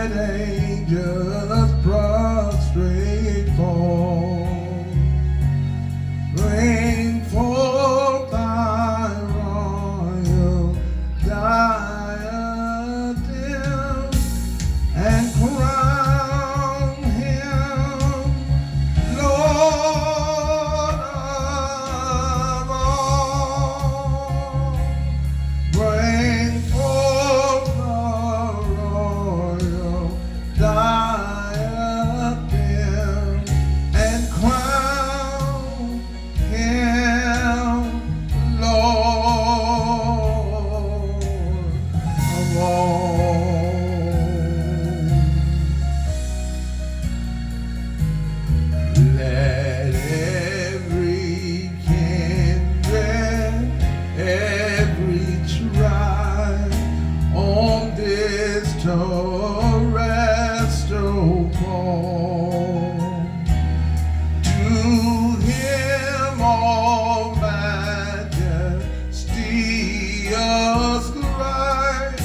let angels prostrate fall. Bring forth thy royal diadem and crown him Lord of all. Bring forth the royal diadem and crown him Lord of all. Let every kindred, every tribe on this terrestrial ball to him all majesty ascribe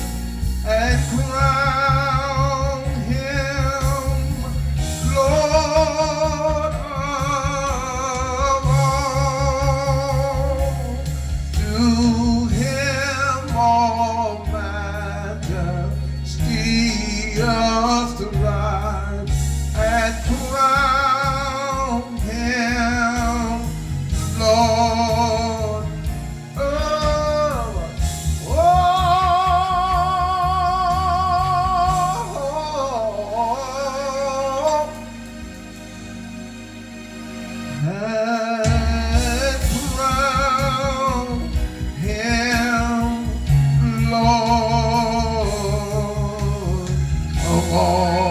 and crown him Lord of all. To him all majesty ascribe and crown him Lord of all. And crown him Lord of all.